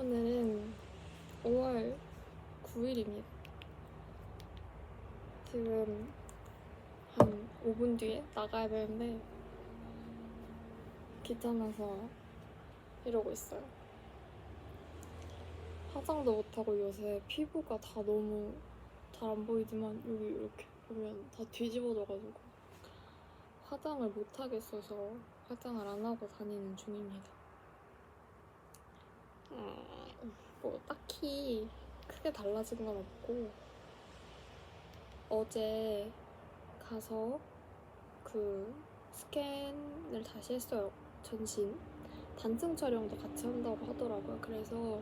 오늘은 5월 9일입니다. 지금 한 5분 뒤에 나가야 되는데 귀찮아서 이러고 있어요. 화장도 못하고 요새 피부가 다 너무 잘 안 보이지만 여기 이렇게 보면 다 뒤집어져가지고 화장을 못하겠어서 화장을 안 하고 다니는 중입니다. 뭐 딱히 크게 달라진 건 없고 어제 가서 그 스캔을 다시 했어요. 전신 단층 촬영도 같이 한다고 하더라고요. 그래서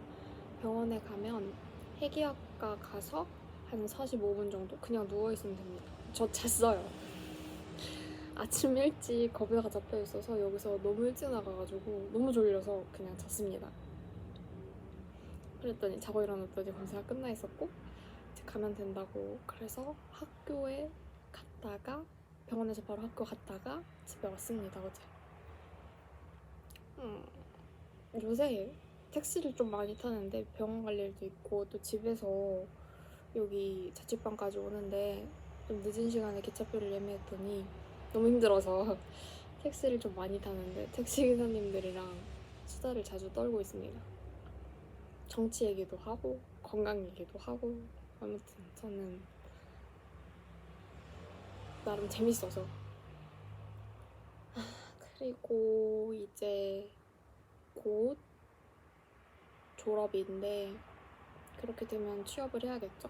병원에 가면 해기학과 가서 한 45분 정도 그냥 누워있으면 됩니다. 저 잤어요. 아침 일찍 겁에가 잡혀 있어서 여기서 너무 일찍 나가가지고 너무 졸려서 그냥 잤습니다. 그랬더니 자고 일어났더니 검사가 끝나 있었고 이제 가면 된다고. 그래서 학교에 갔다가 병원에서 바로 학교 갔다가 집에 왔습니다. 어제. 요새 택시를 좀 많이 타는데 병원 갈 일도 있고 또 집에서 여기 자취방까지 오는데 좀 늦은 시간에 기차표를 예매했더니 너무 힘들어서 택시를 좀 많이 타는데 택시 기사님들이랑 수다를 자주 떨고 있습니다. 정치 얘기도 하고 건강 얘기도 하고 아무튼 저는 나름 재밌어서. 그리고 이제 곧 졸업인데 그렇게 되면 취업을 해야겠죠?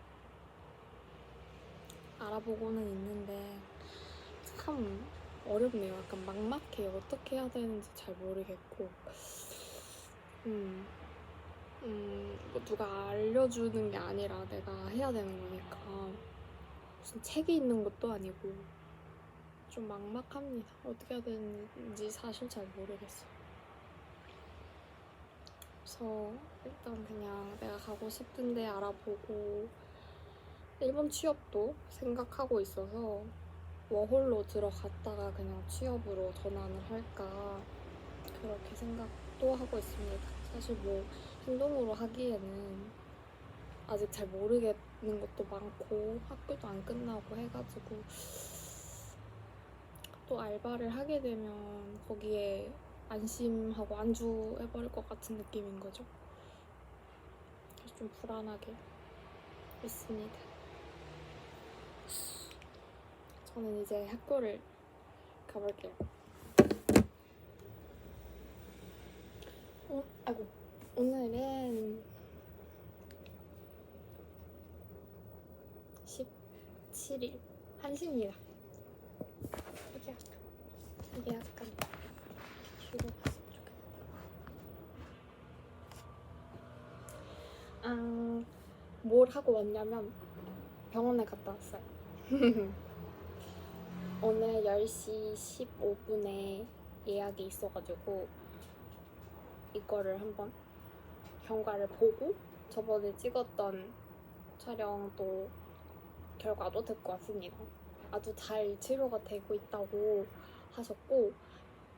알아보고는 있는데 참 어렵네요. 약간 막막해요. 어떻게 해야 되는지 잘 모르겠고 뭐 누가 알려주는 게 아니라 내가 해야 되는 거니까 무슨 책이 있는 것도 아니고 좀 막막합니다. 어떻게 해야 되는지 사실 잘 모르겠어요. 그래서 일단 그냥 내가 가고 싶은데 알아보고 일본 취업도 생각하고 있어서 워홀로 들어갔다가 그냥 취업으로 전환을 할까 그렇게 생각도 하고 있습니다. 사실 뭐 행동으로 하기에는 아직 잘 모르겠는 것도 많고 학교도 안 끝나고 해가지고 또 알바를 하게 되면 거기에 안심하고 안주해버릴 것 같은 느낌인 거죠. 그래서 좀 불안하게 있습니다. 저는 이제 학교를 가볼게요. 아이고. 오늘은 17일 한시입니다. 이게 약간 뒤로 봤으면 좋겠다. 뭘 하고 왔냐면 병원에 갔다 왔어요. 오늘 10시 15분에 예약이 있어가지고 이거를 한번 경과를 보고 저번에 찍었던 촬영도 결과도 듣고 왔습니다. 아주 잘 치료가 되고 있다고 하셨고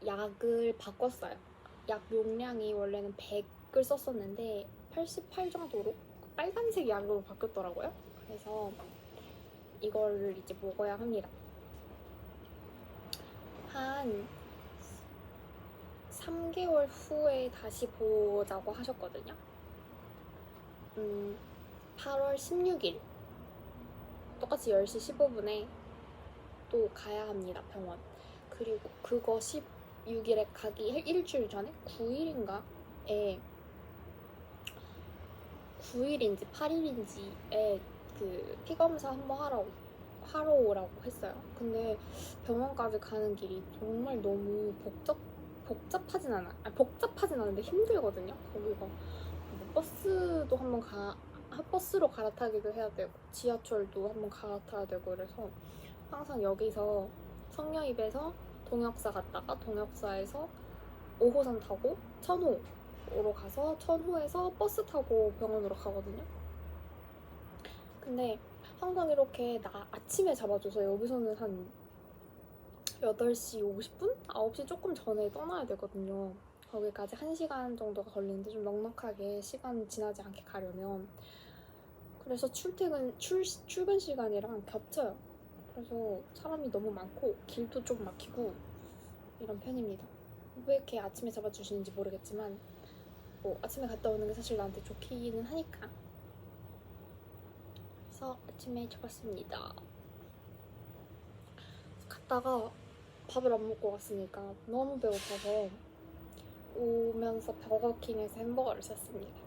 약을 바꿨어요. 약 용량이 원래는 100을 썼었는데 88 정도로 빨간색 약으로 바뀌었더라고요. 그래서 이거를 이제 먹어야 합니다. 한 3개월 후에 다시 보자고 하셨거든요. 8월 16일 똑같이 10시 15분에 또 가야 합니다. 병원. 그리고 그거 16일에 가기 일주일 전에 9일인가에 9일인지 8일인지에 그 피검사 한번 하러 오라고 했어요. 근데 병원까지 가는 길이 정말 너무 복잡하진 않은데 힘들거든요. 거기가 뭐 버스도 버스로 갈아타기도 해야 되고 지하철도 한번 갈아타야 되고 그래서 항상 여기서 성녀입에서 동역사 갔다가 동역사에서 5호선 타고 천호로 가서 천호에서 버스 타고 병원으로 가거든요. 근데 항상 이렇게 아침에 잡아줘서 여기서는 한 8시 50분? 9시 조금 전에 떠나야 되거든요. 거기까지 1시간 정도가 걸리는데 좀 넉넉하게 시간 지나지 않게 가려면. 그래서 출근 시간이랑 겹쳐요. 그래서 사람이 너무 많고 길도 좀 막히고 이런 편입니다. 왜 이렇게 아침에 잡아주시는지 모르겠지만 뭐 아침에 갔다 오는 게 사실 나한테 좋기는 하니까. 그래서 아침에 잡았습니다. 갔다가 밥을 안 먹고 갔으니까 너무 배고파서 오면서 버거킹에서 햄버거를 샀습니다.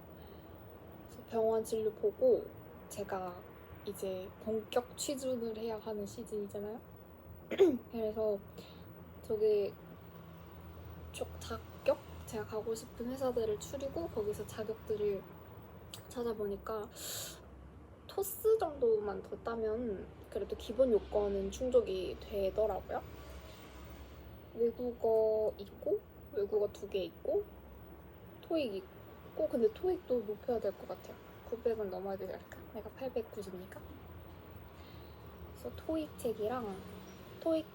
그래서 병원 진료 보고 제가 이제 본격 취준을 해야 하는 시즌이잖아요. 그래서 저기 자격? 제가 가고 싶은 회사들을 추리고 거기서 자격들을 찾아보니까 토스 정도만 더 따면 그래도 기본 요건은 충족이 되더라고요. 외국어 있고 외국어 2개 있고 토익 있고. 근데 토익도 높여야 될 것 같아요. 900은 넘어야 되지 않을까? 내가 890이니까. 그래서 토익 책이랑 토익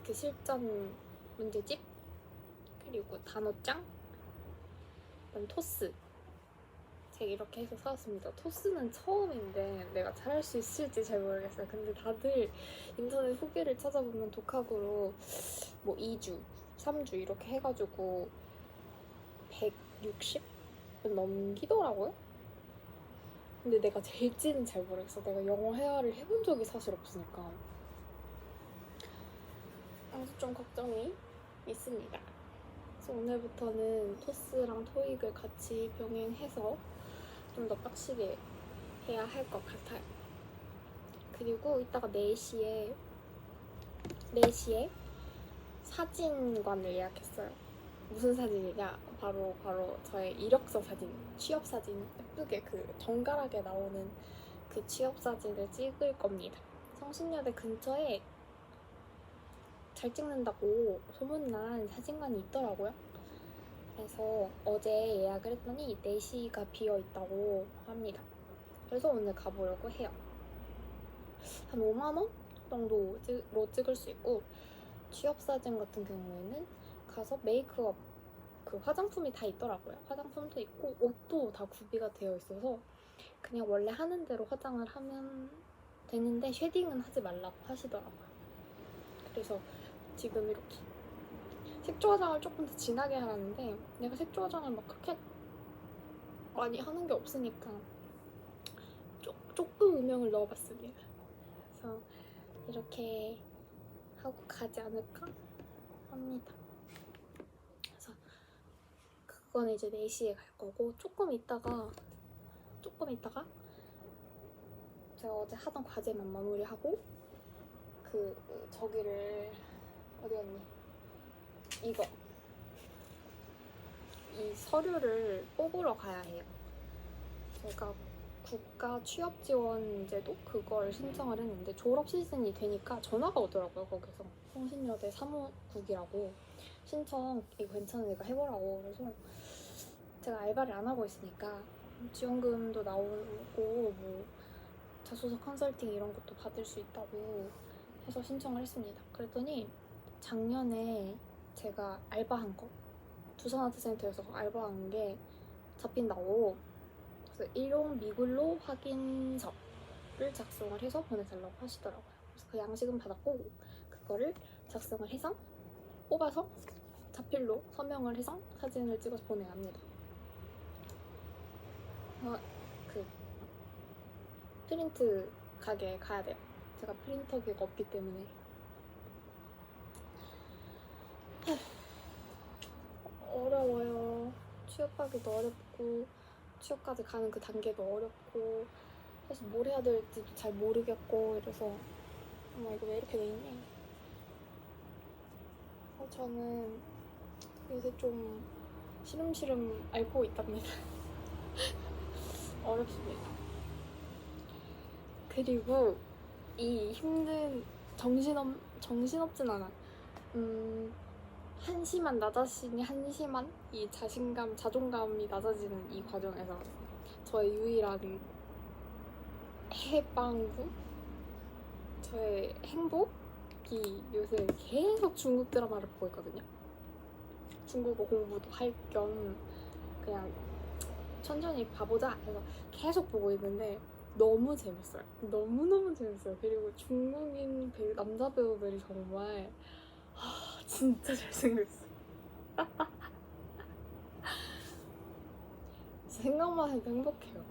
그 실전 문제집 그리고 단어장 그다음 토스 책 이렇게 해서 사왔습니다. 토스는 처음인데 내가 잘할 수 있을지 잘 모르겠어요. 근데 다들 인터넷 후기를 찾아보면 독학으로 뭐 2주, 3주 이렇게 해가지고 160은 넘기더라고요. 근데 내가 될지는 잘 모르겠어. 내가 영어 회화를 해본 적이 사실 없으니까. 그래서 좀 걱정이 있습니다. 그래서 오늘부터는 토스랑 토익을 같이 병행해서 좀 더 빡시게 해야 할 것 같아요. 그리고 이따가 4시에 사진관을 예약했어요. 무슨 사진이냐? 바로 저의 이력서 사진, 취업 사진 예쁘게 그 정갈하게 나오는 그 취업 사진을 찍을 겁니다. 성신여대 근처에 잘 찍는다고 소문난 사진관이 있더라고요. 그래서 어제 예약을 했더니 4시가 비어있다고 합니다. 그래서 오늘 가보려고 해요. 한 5만원 정도로 찍을 수 있고, 취업사진 같은 경우에는 가서 메이크업 그 화장품이 다 있더라고요. 화장품도 있고 옷도 다 구비가 되어 있어서 그냥 원래 하는 대로 화장을 하면 되는데 쉐딩은 하지 말라고 하시더라고요. 그래서 지금 이렇게 색조 화장을 조금 더 진하게 하라는데 내가 색조 화장을 막 그렇게 많이 하는 게 없으니까 조금 음영을 넣어봤습니다. 그래서 이렇게 하고 가지 않을까 합니다. 그래서 그건 이제 4시에 갈 거고, 조금 있다가 제가 어제 하던 과제만 마무리하고 저기를 어디였니? 이 서류를 뽑으러 가야 해요. 제가 국가 취업지원제도 그걸 신청을 했는데 졸업 시즌이 되니까 전화가 오더라고요. 거기서 성신여대 사무국이라고 신청 이거 괜찮으니까 해보라고. 그래서 제가 알바를 안 하고 있으니까 지원금도 나오고 뭐 자소서 컨설팅 이런 것도 받을 수 있다고 해서 신청을 했습니다. 그랬더니 작년에 제가 알바한 거 두산아트센터에서 알바한 게 잡힌다고. 그래서 일용 미굴로 확인서를 작성을 해서 보내달라고 하시더라고요. 그래서 그 양식은 받았고 그거를 작성을 해서 뽑아서 자필로 서명을 해서 사진을 찍어서 보내야 합니다. 그 프린트 가게에 가야 돼요. 제가 프린터기가 없기 때문에. 어려워요. 취업하기도 어렵고 취업까지 가는 그 단계도 어렵고 그래서 뭘 해야 될지도 잘 모르겠고 이래서 어머 이거 왜 이렇게 돼 있니? 저는 요새 좀 시름시름 앓고 있답니다. 어렵습니다. 그리고 이 힘든 정신없진 않아. 한심한 이 자존감이 낮아지는 이 과정에서 저의 유일한 해방구? 저의 행복이 요새 계속 중국 드라마를 보고 있거든요. 중국어 공부도 할 겸 그냥 천천히 봐보자 해서 계속 보고 있는데 너무 재밌어요. 너무너무 재밌어요. 그리고 중국인 남자 배우들이 정말 진짜 잘생겼어. 생각만 해도 행복해요.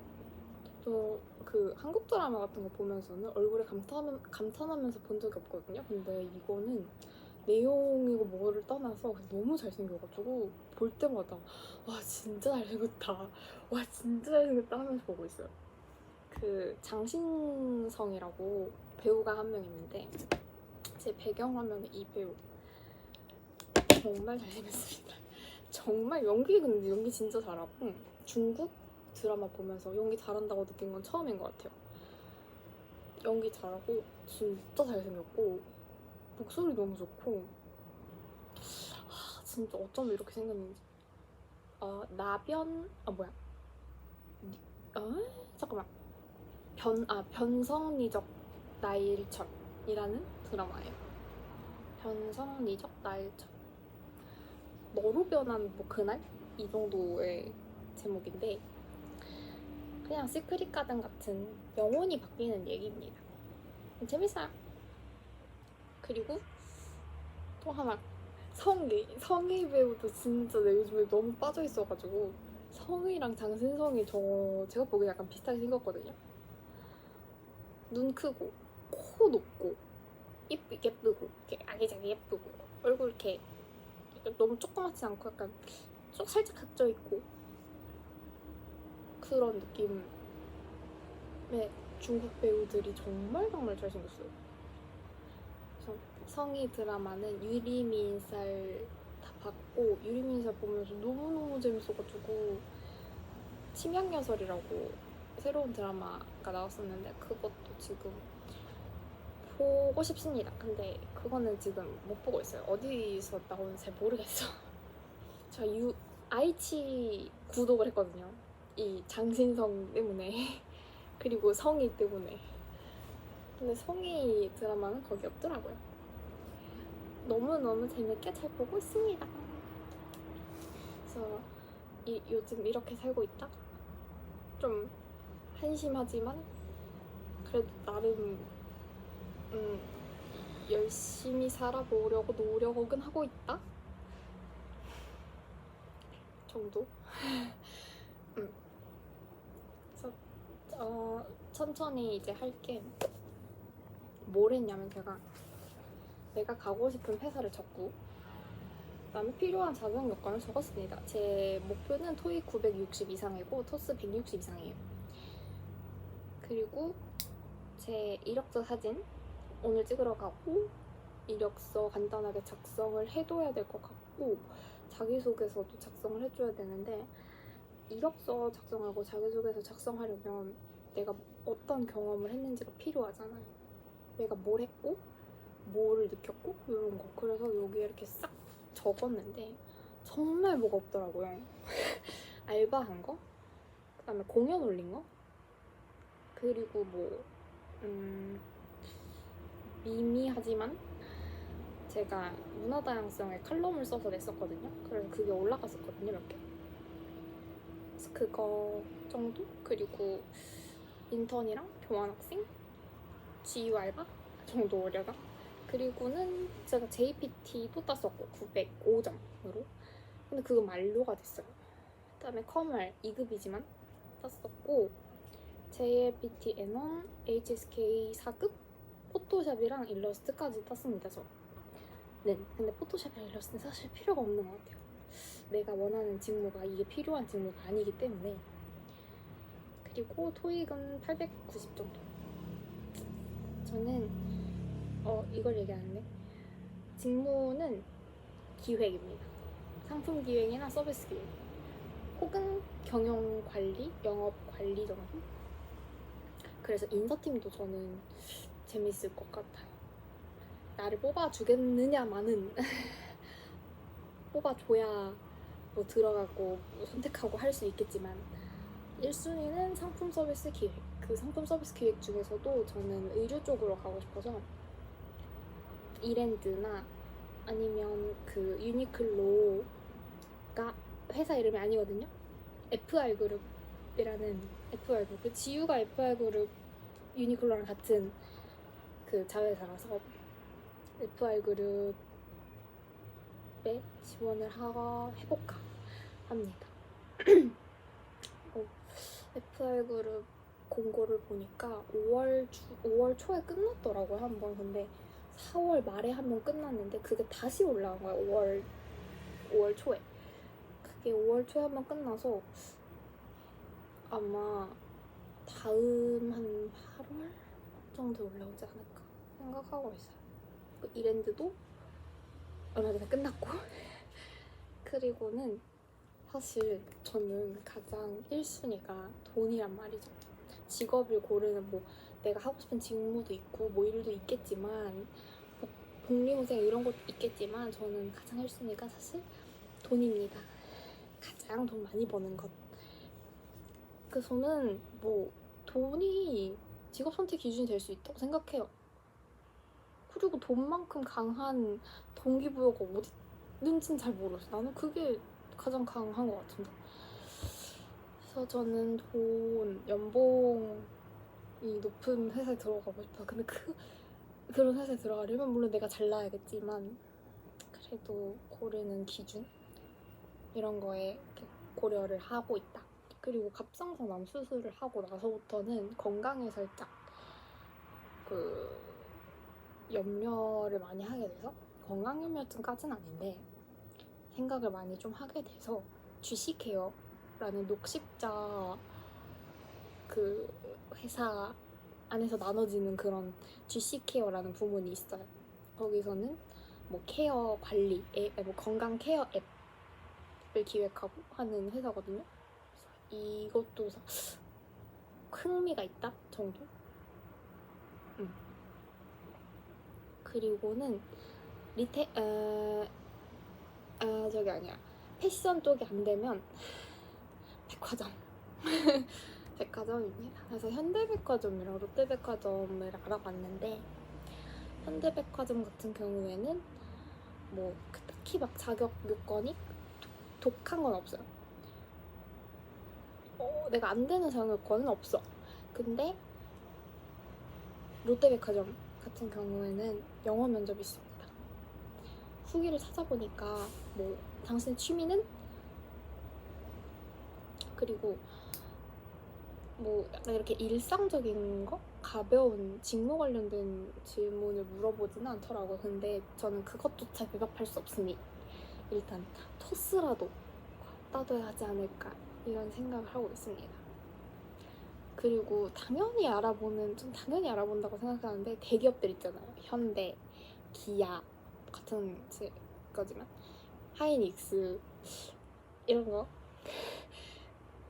또 그 한국 드라마 같은 거 보면서는 얼굴에 감탄하면서 본 적이 없거든요. 근데 이거는 내용이고 뭐를 떠나서 너무 잘생겨가지고 볼 때마다 와 진짜 잘생겼다, 와 진짜 잘생겼다 하면서 보고 있어요. 그 장신성이라고 배우가 한 명 있는데 제 배경화면에 이 배우 정말 잘생겼습니다. 정말 근데 연기 진짜 잘하고 중국 드라마 보면서 연기 잘한다고 느낀 건 처음인 것 같아요. 연기 잘하고 진짜 잘생겼고 목소리 너무 좋고 진짜 어쩜 이렇게 생겼는지. 잠깐만. 변성리적 나일천이라는 드라마예요. 변성리적 나일천. 너로 변한 뭐 그날? 이 정도의 제목인데 그냥 시크릿 가든 같은 영혼이 바뀌는 얘기입니다. 재밌어요. 그리고 또 하나, 성희 배우도 진짜 내 요즘에 너무 빠져있어가지고 성희랑 장신성이 제가 보기에 약간 비슷하게 생겼거든요. 눈 크고 코 높고 예쁘고 이렇게 아기자기 예쁘고 얼굴 이렇게 너무 조그맣지 않고 약간 좀 살짝 각져있고 그런 느낌의 중국 배우들이 정말 잘생겼어요. 그래서 성희 드라마는 유리민살 다 봤고 유리민살 보면서 너무너무 재밌어가지고 침향여설이라고 새로운 드라마가 나왔었는데 그것도 지금 보고 싶습니다. 근데 그거는 지금 못 보고 있어요. 어디서 나오는지 잘 모르겠어. 제가 아이치 구독을 했거든요. 이 장신성 때문에 그리고 성희 때문에. 근데 성희 드라마는 거기 없더라고요. 너무너무 재밌게 잘 보고 있습니다. 그래서 요즘 이렇게 살고 있다? 좀 한심하지만 그래도 나름 열심히 살아보려고 노력은 하고 있다? 정도? 그래서 천천히 이제 할게. 뭘 했냐면 내가 가고 싶은 회사를 적고 그다음에 필요한 자격 요건을 적었습니다. 제 목표는 토익 960 이상이고 토스 160 이상이에요. 그리고 제 이력서 사진 오늘 찍으러 가고 이력서 간단하게 작성을 해둬야 될 것 같고 자기소개서도 작성을 해줘야 되는데 이력서 작성하고 자기소개서 작성하려면 내가 어떤 경험을 했는지가 필요하잖아요. 내가 뭘 했고 뭘 느꼈고 이런 거. 그래서 여기에 이렇게 싹 적었는데 정말 뭐가 없더라고요. 알바한 거, 그다음에 공연 올린 거, 그리고 미미하지만 제가 문화다양성에 칼럼을 써서 냈었거든요. 그래서 그게 올라갔었거든요, 몇 개. 그래서 그거 정도? 그리고 인턴이랑 교환학생, GU 알바 정도 오려나? 그리고는 제가 JPT도 땄었고 905점으로. 근데 그거 만료가 됐어요. 그다음에 커멀 2급이지만 땄었고 JLPT N1, HSK 4급, 포토샵이랑 일러스트까지 땄습니다, 저. 네, 근데 포토샵이랑 일러스트는 사실 필요가 없는 것 같아요. 내가 원하는 직무가 이게 필요한 직무가 아니기 때문에. 그리고 토익은 890 정도. 저는 이걸 얘기 안 했네. 직무는 기획입니다. 상품 기획이나 서비스 기획 혹은 경영 관리, 영업 관리 정도. 그래서 인사팀도 저는 재밌을 것 같아요. 나를 뽑아주겠느냐마는 뽑아줘야 뭐 들어가고 뭐 선택하고 할 수 있겠지만 1순위는 상품 서비스 기획. 그 상품 서비스 기획 중에서도 저는 의류 쪽으로 가고 싶어서 이랜드나 아니면 그 유니클로 회사 이름이 아니거든요. FR 그룹이라는 FR 그룹, 그 지유가 FR 그룹 유니클로랑 같은 그 자회사라서 FR 그룹에 지원을 해볼까 합니다. FR 그룹 공고를 보니까 5월 초에 끝났더라고요, 한 번. 근데 4월 말에 한 번 끝났는데 그게 다시 올라온 거예요. 5월 초에. 그게 5월 초에 한 번 끝나서 아마 다음 한 8월 정도에 올라오지 않을까 생각하고 있어요. 그 이랜드도 얼마 전에 끝났고 그리고는 사실 저는 가장 1순위가 돈이란 말이죠. 직업을 고르는 뭐 내가 하고 싶은 직무도 있고 뭐 일도 있겠지만 복리후생 이런 것도 있겠지만 저는 가장 1순위가 사실 돈입니다. 가장 돈 많이 버는 것. 그래서 저는 뭐 돈이 직업 선택 기준이 될 수 있다고 생각해요. 그리고 돈만큼 강한 동기부여가 어디 있는지는 잘 모르겠어. 나는 그게 가장 강한 것 같은데. 그래서 저는 연봉이 높은 회사에 들어가고 싶어요. 근데 그런 회사에 들어가려면 물론 내가 잘나야겠지만 그래도 고르는 기준 이런 거에 이렇게 고려를 하고 있다. 그리고 갑상선암 수술을 하고 나서부터는 건강에 살짝 염려를 많이 하게 돼서, 건강염려증까지는 아닌데 생각을 많이 좀 하게 돼서 주식헤어라는 녹십자 회사 안에서 나눠지는 그런 주식헤어라는 부문이 있어요. 거기서는 뭐 케어 관리, 뭐 건강 케어 앱을 기획하고 하는 회사거든요. 이것도 흥미가 있다 정도? 그리고는 저기 아니야. 패션 쪽이 안 되면 백화점. 백화점입니다. 그래서 현대백화점이랑 롯데백화점을 알아봤는데 현대백화점 같은 경우에는 뭐 딱히 막 자격 요건이 독한 건 없어요. 내가 안 되는 자격 요건은 없어. 근데 롯데백화점 같은 경우에는 영어 면접이 있습니다. 후기를 찾아보니까 뭐 당신의 취미는? 그리고 뭐 약간 이렇게 일상적인 거? 가벼운 직무 관련된 질문을 물어보지는 않더라고요. 근데 저는 그것조차 대답할 수 없으니 일단 토스라도 따둬야 하지 않을까 이런 생각을 하고 있습니다. 그리고 당연히 알아본다고 생각하는데 대기업들 있잖아요. 현대, 기아 같은 거지만 하이닉스 이런 거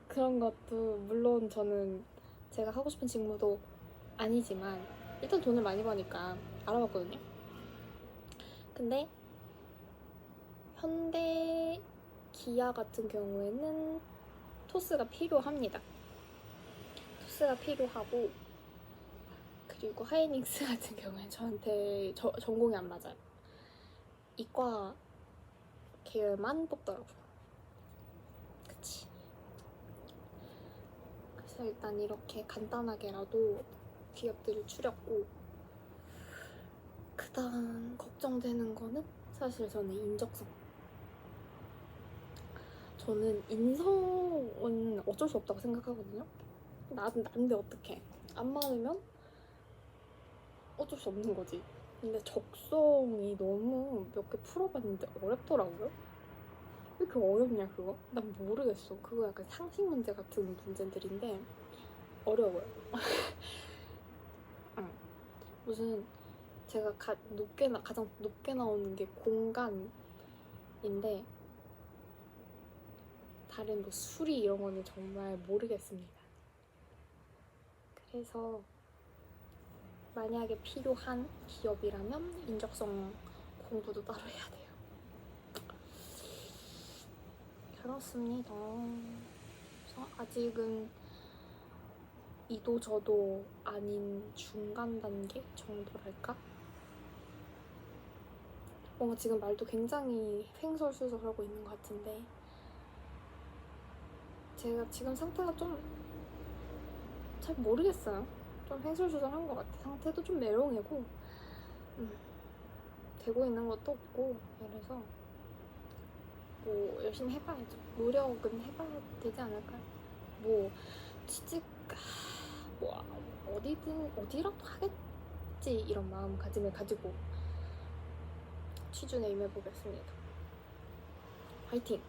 그런 것도 물론 저는 제가 하고 싶은 직무도 아니지만 일단 돈을 많이 버니까 알아봤거든요. 근데 현대, 기아 같은 경우에는 토스가 필요합니다. 토스가 필요하고, 그리고 하이닉스 같은 경우에 저한테 전공이 안 맞아요. 이과 계열만 뽑더라고요. 그치. 그래서 일단 이렇게 간단하게라도 기업들을 추렸고, 그 다음 걱정되는 거는 사실 저는 인적성. 저는 인성은 어쩔 수 없다고 생각하거든요. 난데 어떡해. 안 맞으면 어쩔 수 없는 거지. 근데 적성이 너무 몇 개 풀어봤는데 어렵더라고요. 왜 이렇게 어렵냐 그거? 난 모르겠어. 그거 약간 상식 문제 같은 문제들인데 어려워요. 응. 무슨 제가 가장 높게 나오는 게 공간인데 다른 뭐 수리 이런 거는 정말 모르겠습니다. 그래서 만약에 필요한 기업이라면 인적성 공부도 따로 해야 돼요. 그렇습니다. 그래서 아직은 이도 저도 아닌 중간 단계 정도랄까? 뭔가 지금 말도 굉장히 횡설수설하고 있는 것 같은데 제가 지금 상태가 좀 잘 모르겠어요. 좀 횡설수설한 것 같아. 상태도 좀 메롱이고 되고 있는 것도 없고 이래서 뭐 열심히 해봐야죠. 노력은 해봐야 되지 않을까요? 뭐 취직 뭐 어디라도 하겠지 이런 마음가짐을 가지고 취준에 임해보겠습니다. 화이팅!